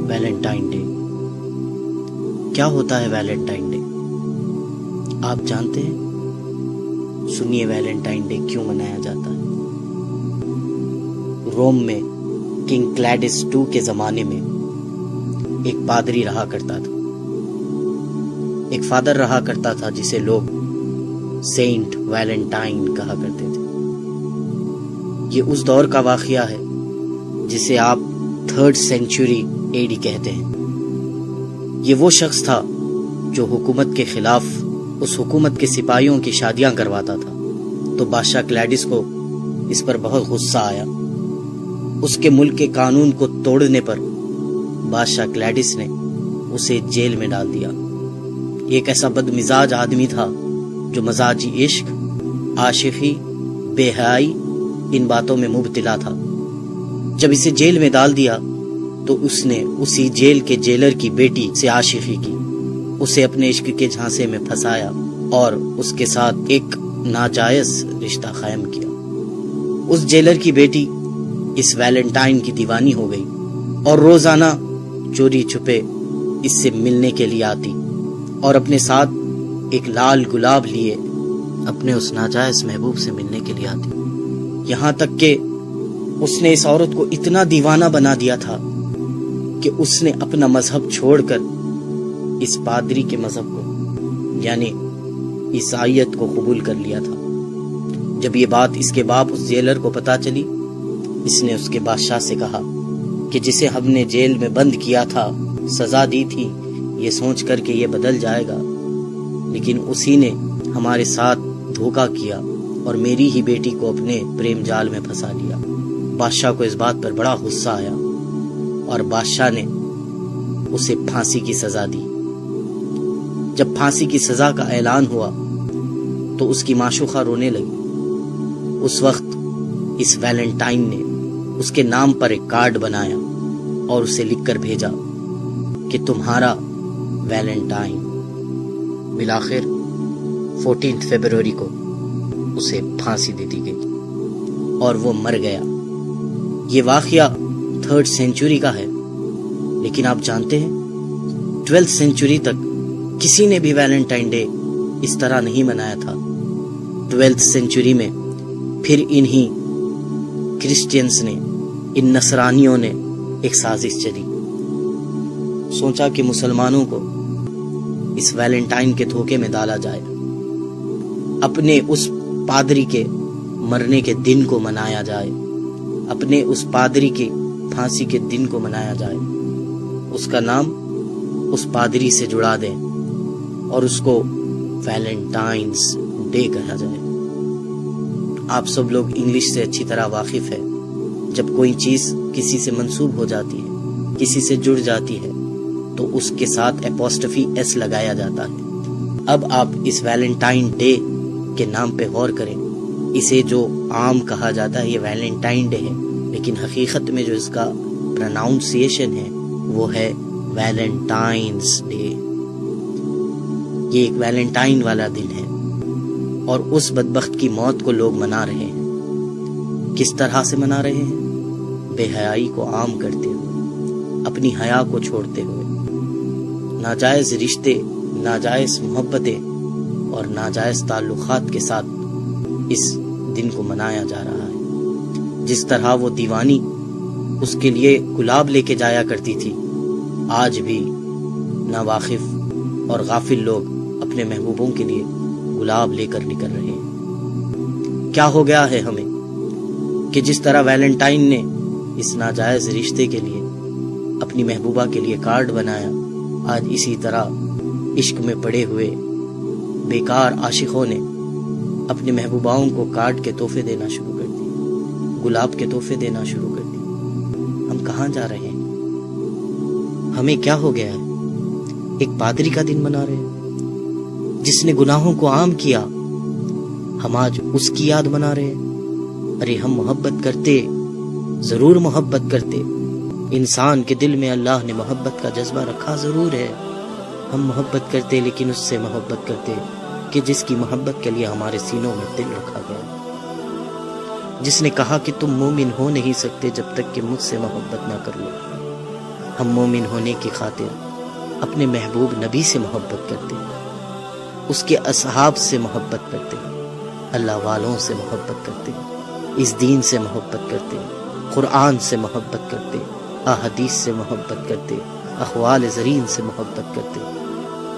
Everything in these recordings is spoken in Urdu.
ویلنٹائن ڈے کیا ہوتا ہے؟ ویلنٹائن ڈے آپ جانتے ہیں؟ سنیے ویلنٹائن ڈے کیوں منایا جاتا ہے۔ روم میں کنگ کلیڈس II کے زمانے میں ایک پادری رہا کرتا تھا، ایک فادر رہا کرتا تھا جسے لوگ سینٹ ویلنٹائن کہا کرتے تھے۔ یہ اس دور کا واقعہ ہے جسے آپ 3rd سینچری AD کہتے ہیں۔ یہ وہ شخص تھا جو حکومت کے خلاف اس حکومت کے سپاہیوں کی شادیاں کرواتا تھا، تو بادشاہ کلیڈس کو اس پر بہت غصہ آیا۔ اس کے ملک کے قانون کو توڑنے پر بادشاہ کلیڈس نے اسے جیل میں ڈال دیا۔ یہ ایک ایسا بد مزاج آدمی تھا جو مزاجی عشق، عاشقی، بے حیائی ان باتوں میں مبتلا تھا۔ جب اسے جیل میں ڈال دیا تو اس نے اسی جیل کے جیلر کی بیٹی سے عاشقی کی، اسے اپنے عشق کے جھانسے میں پھنسایا اور اس کے ساتھ ایک ناجائز رشتہ قائم کیا۔ اس جیلر کی بیٹی اس ویلنٹائن کی دیوانی ہو گئی اور روزانہ چوری چھپے اس سے ملنے کے لیے آتی اور اپنے ساتھ ایک لال گلاب لیے اپنے اس ناجائز محبوب سے ملنے کے لیے آتی، یہاں تک کہ اس نے اس عورت کو اتنا دیوانہ بنا دیا تھا کہ اس نے اپنا مذہب چھوڑ کر اس پادری کے مذہب کو یعنی عیسائیت کو قبول کر لیا تھا۔ جب یہ بات اس کے باپ اس جیلر کو پتہ چلی، اس نے اس کے بادشاہ سے کہا کہ جسے ہم نے جیل میں بند کیا تھا، سزا دی تھی، یہ سوچ کر کہ یہ بدل جائے گا، لیکن اسی نے ہمارے ساتھ دھوکہ کیا اور میری ہی بیٹی کو اپنے پریم جال میں پھنسا لیا۔ بادشاہ کو اس بات پر بڑا غصہ آیا اور بادشاہ نے اسے پھانسی کی سزا دی۔ جب پھانسی کی سزا کا اعلان ہوا تو اس کی معشوقہ رونے لگی۔ اس وقت اس ویلنٹائن نے اس کے نام پر ایک کارڈ بنایا اور اسے لکھ کر بھیجا کہ تمہارا ویلنٹائن۔ بالآخر 14 فروری کو اسے پھانسی دے دی گئی اور وہ مر گیا۔ یہ واقعہ 3rd سینچری کا ہے، لیکن آپ جانتے ہیں 12th سینچری تک کسی نے بھی ویلنٹائن ڈے اس طرح نہیں منایا تھا۔ 12th سینچری میں پھر انہی کرسچینز نے، ان نصرانیوں نے ایک سازش چلی، سوچا کہ مسلمانوں کو اس ویلنٹائن کے دھوکے میں ڈالا جائے، اپنے اس پادری کے مرنے کے دن کو منایا جائے، اپنے اس پادری کی پھانسی کے دن کو منایا جائے، اس کا نام اس پادری سے جڑا دیں اور اس کو ویلنٹائنز ڈے کہا جائے۔ آپ سب لوگ انگلش سے اچھی طرح واقف ہے، جب کوئی چیز کسی سے منسوب ہو جاتی ہے، کسی سے جڑ جاتی ہے، تو اس کے ساتھ اپوسٹفی ایس لگایا جاتا ہے۔ اب آپ اس ویلنٹائن ڈے کے نام پہ غور کریں۔ اسے جو عام کہا جاتا ہے یہ ویلنٹائن ڈے ہے، لیکن حقیقت میں جو اس کا پروناؤنسیشن ہے وہ ہے ویلنٹائنز ڈے۔ یہ ایک ویلنٹائن والا دن ہے اور اس بدبخت کی موت کو لوگ منا رہے ہیں۔ کس طرح سے منا رہے ہیں؟ بے حیائی کو عام کرتے ہوئے، اپنی حیا کو چھوڑتے ہوئے، ناجائز رشتے، ناجائز محبتیں اور ناجائز تعلقات کے ساتھ اس دن کو منایا جا رہا ہے۔ جس طرح وہ دیوانی اس کے لیے گلاب لے کے جایا کرتی تھی، آج بھی ناواقف اور غافل لوگ اپنے محبوبوں کے لیے گلاب لے کر نکل رہے ہیں۔ کیا ہو گیا ہے ہمیں کہ جس طرح ویلنٹائن نے اس ناجائز رشتے کے لیے اپنی محبوبہ کے لیے کارڈ بنایا، آج اسی طرح عشق میں پڑے ہوئے بیکار عاشقوں نے اپنی محبوباؤں کو کارڈ کے تحفے دینا شروع کر دیے، گلاب کے تحفے دینا شروع کر دیے۔ ہم کہاں جا رہے ہیں؟ ہمیں کیا ہو گیا ہے؟ ایک پادری کا دن منا رہے ہیں جس نے گناہوں کو عام کیا، ہم آج اس کی یاد منا رہے ہیں۔ ارے ہم محبت کرتے، ضرور محبت کرتے، انسان کے دل میں اللہ نے محبت کا جذبہ رکھا ضرور ہے، ہم محبت کرتے لیکن اس سے محبت کرتے کہ جس کی محبت کے لیے ہمارے سینوں میں دل رکھا گیا، جس نے کہا کہ تم مومن ہو نہیں سکتے جب تک کہ مجھ سے محبت نہ کر لو۔ ہم مومن ہونے کی خاطر اپنے محبوب نبی سے محبت کرتے، اس کے اصحاب سے محبت کرتے، اللہ والوں سے محبت کرتے، اس دین سے محبت کرتے، قرآن سے محبت کرتے، احادیث سے محبت کرتے، اقوال زرین سے محبت کرتے۔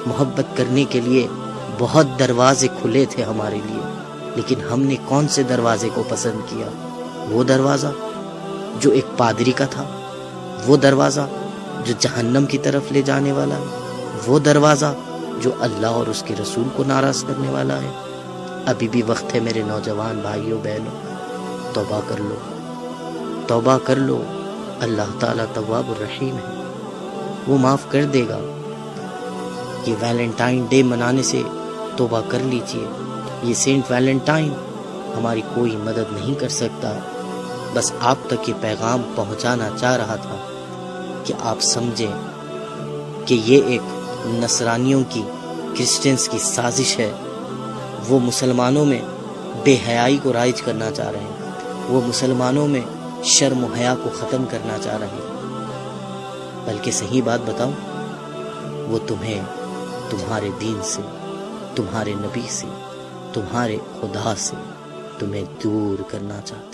محبت کرنے کے لیے بہت دروازے کھلے تھے ہمارے لیے، لیکن ہم نے کون سے دروازے کو پسند کیا؟ وہ دروازہ جو ایک پادری کا تھا، وہ دروازہ جو جہنم کی طرف لے جانے والا ہے، وہ دروازہ جو اللہ اور اس کے رسول کو ناراض کرنے والا ہے۔ ابھی بھی وقت ہے میرے نوجوان بھائیوں بہنوں، توبہ کر لو، توبہ کر لو۔ اللہ تعالیٰ تواب الرحیم ہے، وہ معاف کر دے گا۔ یہ ویلنٹائن ڈے منانے سے توبہ کر لیجئے۔ یہ سینٹ ویلنٹائن ہماری کوئی مدد نہیں کر سکتا، بس آپ تک یہ پیغام پہنچانا چاہ رہا تھا کہ آپ سمجھیں کہ یہ ایک نصرانیوں کی، کرسچنز کی سازش ہے۔ وہ مسلمانوں میں بے حیائی کو رائج کرنا چاہ رہے ہیں، وہ مسلمانوں میں شرم و حیا کو ختم کرنا چاہ رہے ہیں۔ بلکہ صحیح بات بتاؤں، وہ تمہیں تمہارے دین سے، تمہارے نبی سے، تمہارے خدا سے تمہیں دور کرنا چاہتے ہیں۔